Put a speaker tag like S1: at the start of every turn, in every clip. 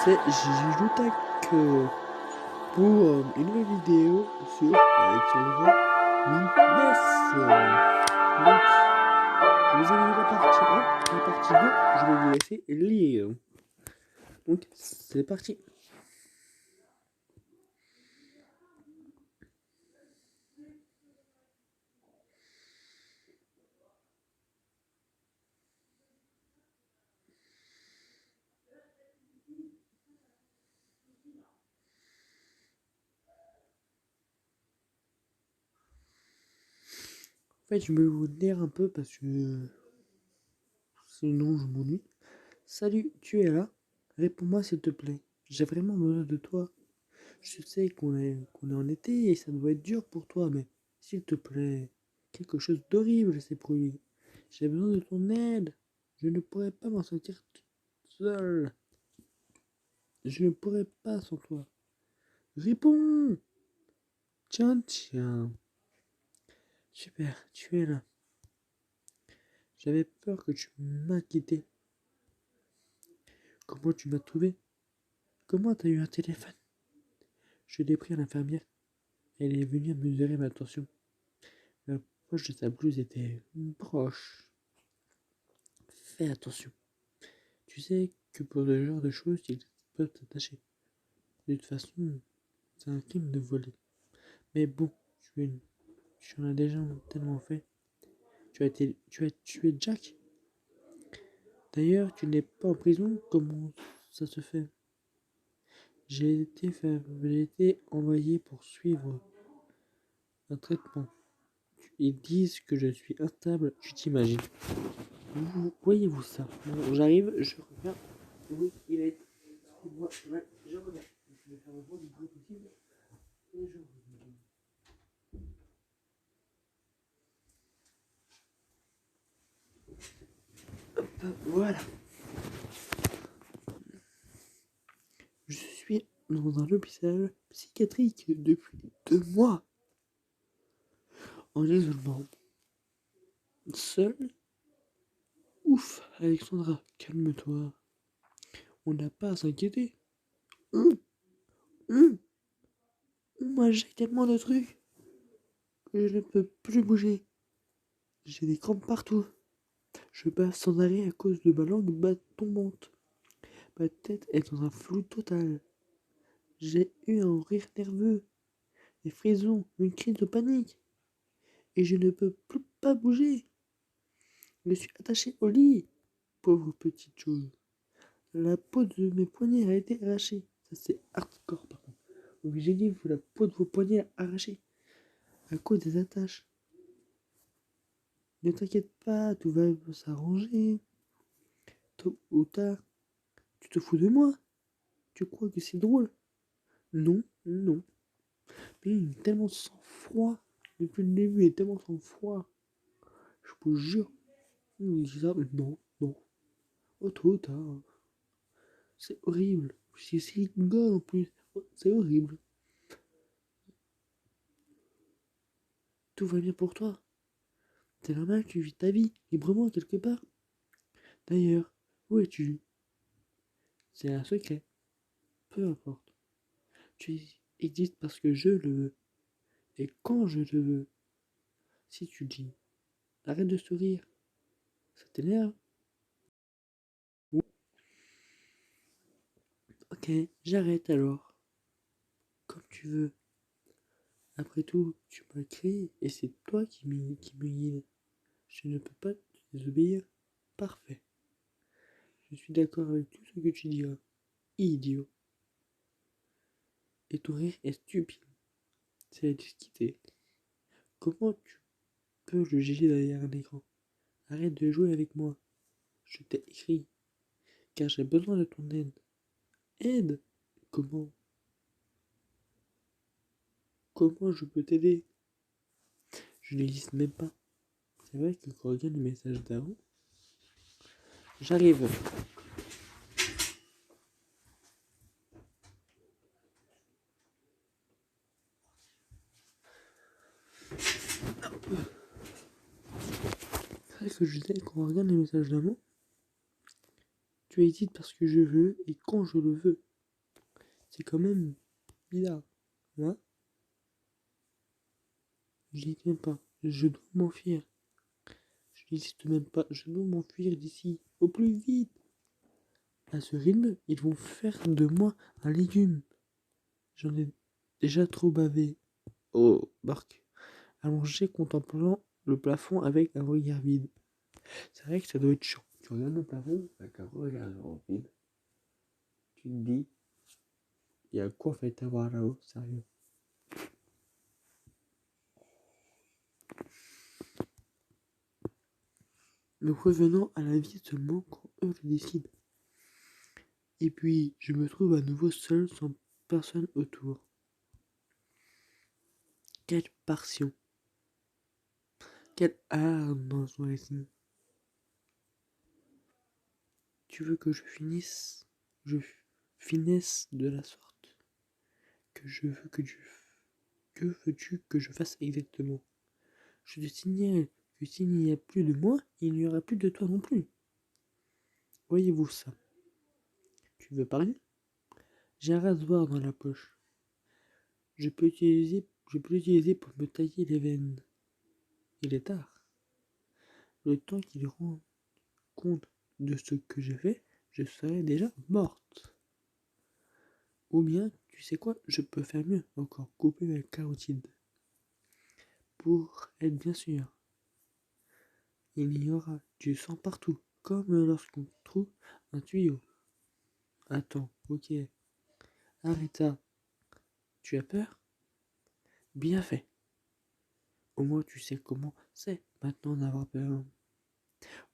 S1: c'est Jijoutac pour une nouvelle vidéo sur Alexandra Mines. Donc, je vous ai mis la partie 1, la partie 2, je vais vous laisser lire. Donc, c'est parti. En fait, je vais vous lire un peu parce que sinon je m'ennuie. Salut, tu es là? Réponds-moi s'il te plaît. J'ai vraiment besoin de toi. Je sais qu'on est en été et ça doit être dur pour toi, mais s'il te plaît, quelque chose d'horrible s'est produit. J'ai besoin de ton aide. Je ne pourrais pas m'en sortir seul. Je ne pourrais pas sans toi. Réponds! Tiens, tiens. Super, tu es là. J'avais peur que tu m'as quitté. Comment tu m'as trouvé? Comment t'as eu un téléphone? Je l'ai pris à l'infirmière. Elle est venue mesurer ma tension. La poche de sa blouse était proche. Fais attention. Tu sais que pour ce genre de choses, ils peuvent t'attacher. De toute façon, c'est un crime de voler. Mais bon, tu en as déjà tellement fait. Tu as tué Jack. D'ailleurs, tu n'es pas en prison. Comment ça se fait? J'ai été envoyé pour suivre un traitement. Ils disent que je suis instable. Tu t'imagines? Voyez-vous ça? Bon, j'arrive, je regarde. Oui, il est. Moi, ouais, je regarde. Je vais faire le moins de bruit possible. Et je regarde. Voilà. Je suis dans un hôpital psychiatrique depuis 2 mois. En isolement. Seul? Ouf, Alexandra, calme-toi. On n'a pas à s'inquiéter. Hum, hum. On m'injecte tellement de trucs que je ne peux plus bouger. J'ai des crampes partout. Je passe sans arrêt à cause de ma langue tombante. Ma tête est dans un flou total. J'ai eu un rire nerveux, des frissons, une crise de panique. Et je ne peux plus pas bouger. Je suis attaché au lit. Pauvre petite chose. La peau de mes poignets a été arrachée. Ça c'est hardcore par contre. Oui, j'ai dit, vous la peau de vos poignets arrachée. À cause des attaches. Ne t'inquiète pas, tout va s'arranger. Tôt ou tard. Tu te fous de moi? Tu crois que c'est drôle? Non, non. Mais il est tellement sans froid. Depuis le début, il est tellement sans froid. Je vous jure. Il dit ça, mais non, non. Oh, tôt ou tard. C'est horrible. C'est rigole en plus. Oh, c'est horrible. Tout va bien pour toi. C'est normal, tu vis ta vie librement quelque part. D'ailleurs, où es-tu? C'est un secret. Peu importe. Tu existes parce que je le veux. Et quand je le veux. Si tu dis, arrête de sourire. Ça t'énerve? Ok, j'arrête alors. Comme tu veux. Après tout, tu m'as créé et c'est toi qui me guide. Je ne peux pas te désobéir. Parfait. Je suis d'accord avec tout ce que tu diras. Idiot. Et ton rire est stupide. C'est la disquité. Comment tu peux le juger derrière un écran? Arrête de jouer avec moi. Je t'ai écrit. Car j'ai besoin de ton aide. Aide? Comment? Comment je peux t'aider? Je n'existe même pas. C'est vrai que quand on regarde le message d'avant, j'arrive. C'est vrai que je disais quand on regarde les messages d'avant, tu hésites parce que je veux et quand je le veux. C'est quand même bizarre. Moi, je n'y même pas. Je dois m'enfuir. Je n'hésite même pas. Je dois m'enfuir d'ici. Au plus vite. À ce rythme, ils vont faire de moi un légume. J'en ai déjà trop bavé. Oh, Bark. Allongé contemplant le plafond avec un regard vide. C'est vrai que ça doit être chiant. Tu regardes le plafond avec un regard vide. Tu te dis, il y a quoi en fait à voir là-haut, sérieux. Nous revenons à la vie seulement quand eux le décident. Et puis, je me trouve à nouveau seul sans personne autour. Quelle passion. Quel art dans son récit. Tu veux que je finisse de la sorte. Que veux-tu que je fasse exactement? Je te signale que s'il n'y a plus de moi, il n'y aura plus de toi non plus. Voyez-vous ça? Tu veux parler? J'ai un rasoir dans la poche. Je peux l'utiliser pour me tailler les veines. Il est tard. Le temps qu'il rende compte de ce que j'ai fait, je serai déjà morte. Ou bien, tu sais quoi, je peux faire mieux encore, couper ma carotide. Pour être bien sûr, il y aura du sang partout, comme lorsqu'on trouve un tuyau. Attends, ok, arrête ça. Tu as peur? Bien fait. Au moins tu sais comment c'est maintenant d'avoir peur.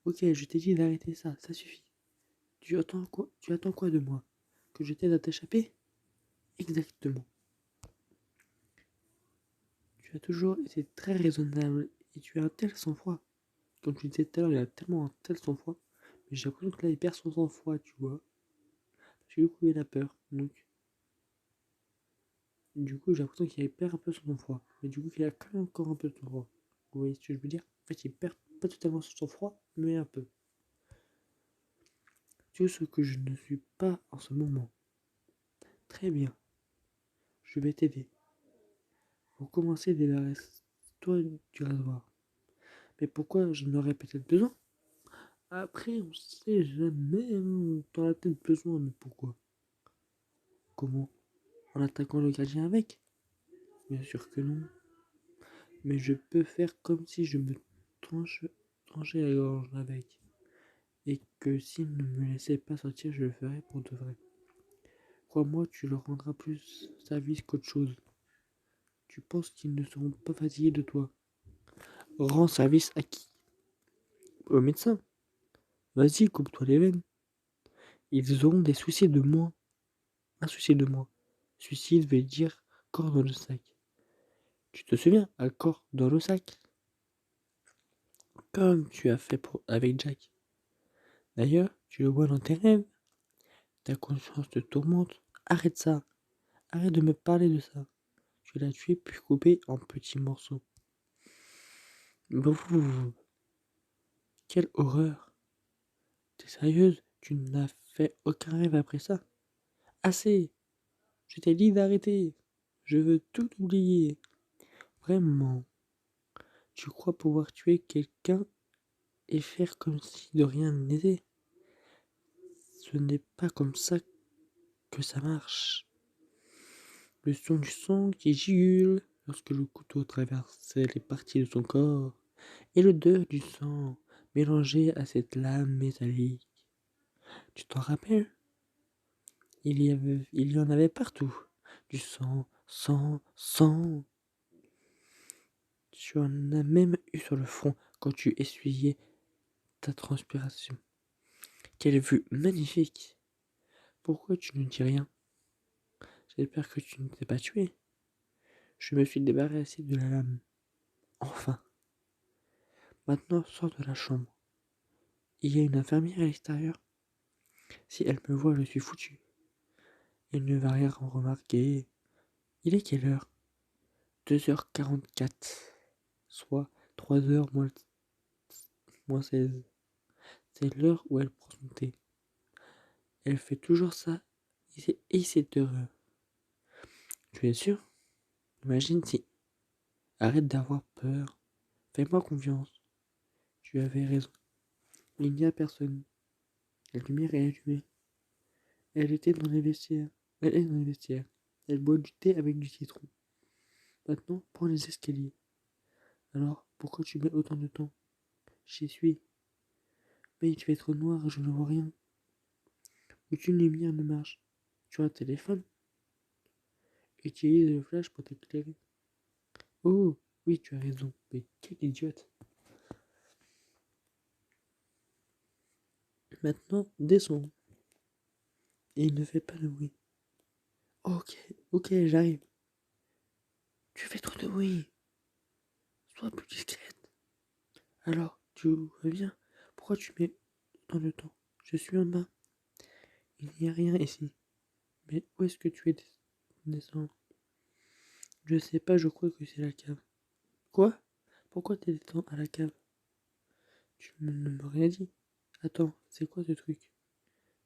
S1: Ok, je t'ai dit d'arrêter ça, ça suffit. Tu attends quoi de moi? Que je t'aide à t'échapper? Exactement. Tu as toujours été très raisonnable et tu as un tel sang-froid. Comme tu disais tout à l'heure, il a tellement un tel sang-froid. Mais j'ai l'impression que là, il perd son sang-froid, tu vois. Parce que du coup, il a peur. Donc, du coup, j'ai l'impression qu'il perd un peu son sang-froid. Mais du coup, il a quand même encore un peu de sang-froid. Vous voyez ce que je veux dire? En fait, il perd pas totalement son sang-froid, mais un peu. Tout ce que je ne suis pas en ce moment. Très bien. Je vais t'aider. Pour commencer, débarrasse-toi du rasoir. Mais pourquoi j'en aurais peut-être besoin? Après, on sait jamais, hein, t'en as peut-être besoin, mais pourquoi? Comment? En attaquant le gardien avec? Bien sûr que non. Mais je peux faire comme si je me tranchais la gorge avec. Et que s'il ne me laissait pas sortir, je le ferais pour de vrai. Crois-moi, tu leur rendras plus service qu'autre chose. Tu penses qu'ils ne seront pas fatigués de toi? Rends service à qui? Au médecin. Vas-y, coupe-toi les veines. Ils auront des soucis de moins. Un souci de moins. Suicide veut dire corps dans le sac. Tu te souviens, un corps dans le sac? Comme tu as fait avec Jack. D'ailleurs, tu le vois dans tes rêves. Ta conscience te tourmente. Arrête ça. Arrête de me parler de ça. Tu l'as tué puis coupé en petits morceaux. Brrr, quelle horreur. T'es sérieuse? Tu n'as fait aucun rêve après ça? Assez. Je t'ai dit d'arrêter. Je veux tout oublier. Vraiment. Tu crois pouvoir tuer quelqu'un et faire comme si de rien n'était? Ce n'est pas comme ça que ça marche. Le son du sang qui gicle lorsque le couteau traversait les parties de son corps, et l'odeur du sang mélangée à cette lame métallique. Tu t'en rappelles? Il y en avait partout. Du sang, sang, sang. Tu en as même eu sur le front quand tu essuyais ta transpiration. Quelle vue magnifique! Pourquoi tu ne dis rien? J'espère que tu ne t'es pas tué. Je me suis débarrassé de la lame. Enfin. Maintenant, sors de la chambre. Il y a une infirmière à l'extérieur. Si elle me voit, je suis foutu. Elle ne va rien remarquer. Il est quelle heure? 2h44. Soit 3h moins 16. C'est l'heure où elle prend son thé. Elle fait toujours ça et c'est heureux. Tu es sûr? Imagine si... Arrête d'avoir peur. Fais-moi confiance. Tu avais raison. Il n'y a personne. La lumière est allumée. Elle était dans les vestiaires. Elle est dans les vestiaires. Elle boit du thé avec du citron. Maintenant, prends les escaliers. Alors, pourquoi tu mets autant de temps? J'y suis. Mais il fait trop noir, je ne vois rien. Aucune lumière ne marche. Tu as un téléphone? Utilise le flash pour t'éclairer. Oh, oui, tu as raison. Mais quelle idiote. Maintenant, descends. Et ne fais pas de bruit. Ok, ok, j'arrive. Tu fais trop de bruit. Sois plus discrète. Alors, tu reviens. Pourquoi tu mets dans le temps? Je suis en bas. Il n'y a rien ici. Mais où est-ce que tu es descends? Je sais pas, je crois que c'est la cave. Quoi? Pourquoi t'es descendu à la cave? Ne m'as rien dit. Attends, c'est quoi ce truc?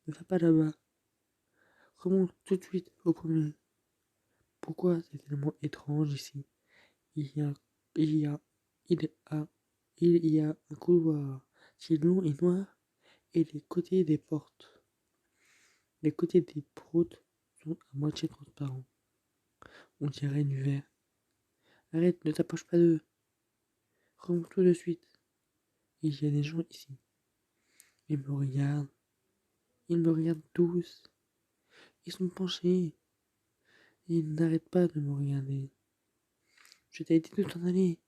S1: Ne va pas là-bas. Remonte tout de suite au premier. Pourquoi c'est tellement étrange ici? Il y a, il y a, il y a, il y a un couloir si long et noir et les côtés des portes. Les côtés des portes sont à moitié transparents. On dirait du verre. Arrête, ne t'approche pas d'eux. Remonte tout de suite. Il y a des gens ici. Ils me regardent. Ils me regardent tous. Ils sont penchés. Ils n'arrêtent pas de me regarder. Je t'ai dit de t'en aller.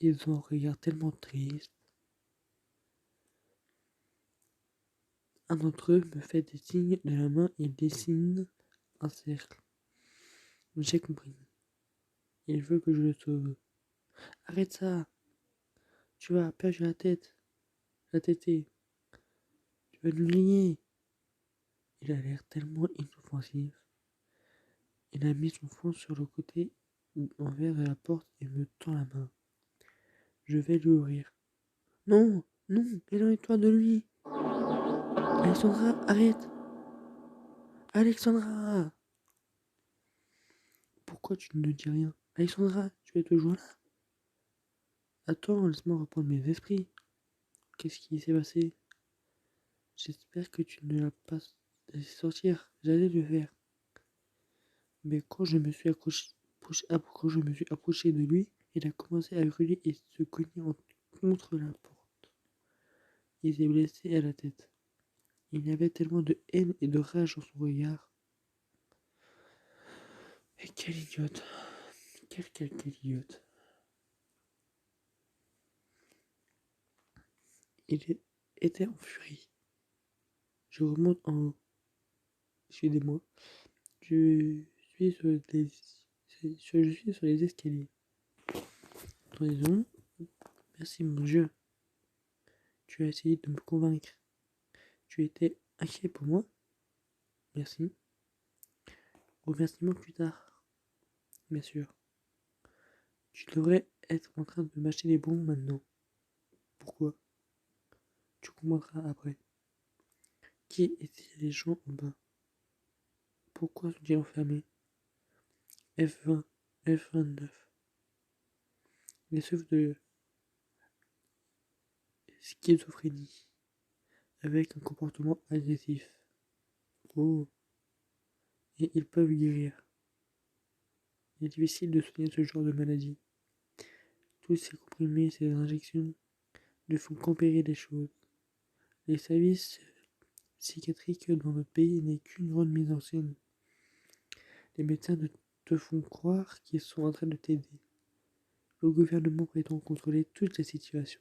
S1: Ils ont un regard tellement triste. Un d'entre eux me fait des signes de la main et dessine un cercle. J'ai compris. Il veut que je le sauve. Arrête ça. Tu vas perdre la tête. La tétée. Tu vas nous griller. Il a l'air tellement inoffensif. Il a mis son front sur le côté envers de la porte et me tend la main. Je vais lui ouvrir. Non, non, éloigne-toi de lui. Alexandra, arrête. Alexandra. Pourquoi tu ne dis rien? Alexandra, tu es toujours là? Attends, laisse-moi reprendre mes esprits. Qu'est-ce qui s'est passé? J'espère que tu ne l'as pas laissé sortir. J'allais le faire. Mais quand je me suis approché de lui, il a commencé à hurler et se cogner contre la porte. Il s'est blessé à la tête. Il y avait tellement de haine et de rage dans son regard. Et quel idiote. Quel idiote. Il était en furie. Je remonte en haut. Excusez-moi. Je suis sur je suis sur les escaliers. Raison. Merci mon Dieu. Tu as essayé de me convaincre. Tu étais inquiet pour moi. Merci. Remerciement plus tard. Bien sûr. Tu devrais être en train de mâcher les bonbons maintenant. Pourquoi? Tu comprendras après. Qui étaient les gens en bas? Pourquoi sont-ils enfermés? F20, F29. Les souffles de schizophrénie. Avec un comportement agressif. Oh. Et ils peuvent guérir. Il est difficile de soigner ce genre de maladie. Tous ces comprimés, ces injections ne font qu'empirer les choses. Les services psychiatriques dans notre pays n'est qu'une grande mise en scène. Les médecins te font croire qu'ils sont en train de t'aider. Le gouvernement prétend contrôler toute la situation.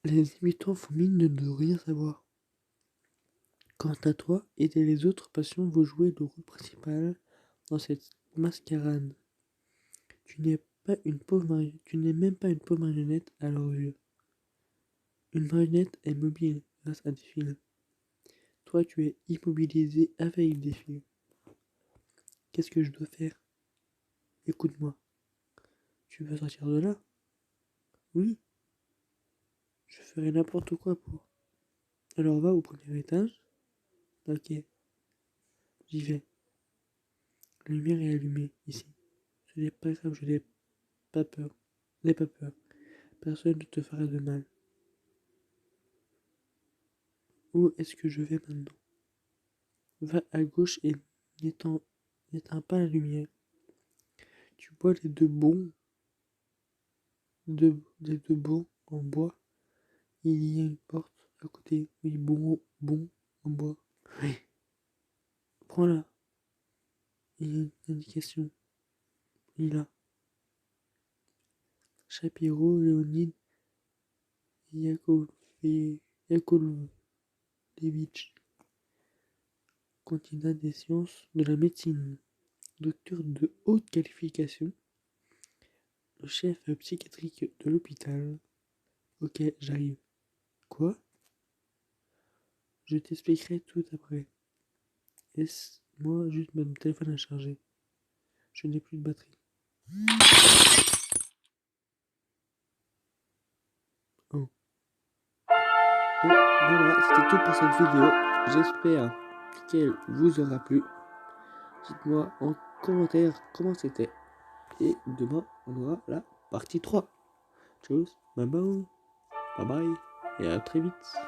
S1: Les habitants font mine de ne rien savoir. Quant à toi et les autres patients, vous jouez le rôle principal dans cette mascarade. Tu n'es même pas une pauvre marionnette à leurs yeux. Une marionnette est mobile grâce à des fils. Toi, tu es immobilisé avec des fils. Qu'est-ce que je dois faire? Écoute-moi. Tu veux sortir de là? Oui. Je ferai n'importe quoi pour. Alors va au premier étage. Ok, j'y vais. La lumière est allumée ici. Ce n'est pas grave, je n'ai pas peur. N'aie pas peur. Personne ne te fera de mal. Où est-ce que je vais maintenant? Va à gauche et n'éteins pas la lumière. Tu vois les deux bons en bois. Il y a une porte à côté. Oui, bon en bois. Oui. Prends-la. Il y a une indication. Il est là. Shapiro, Léonide, Yakovlevitch, candidat des sciences de la médecine, docteur de haute qualification, le chef psychiatrique de l'hôpital. Ok, j'arrive. Quoi? Je t'expliquerai tout après. Laisse-moi juste mon téléphone à charger. Je n'ai plus de batterie. Oh. Bon, ben voilà, c'était tout pour cette vidéo. J'espère qu'elle vous aura plu. Dites-moi en commentaire comment c'était. Et demain, on aura la partie 3. Tchuss, bye bye, bye bye, et à très vite.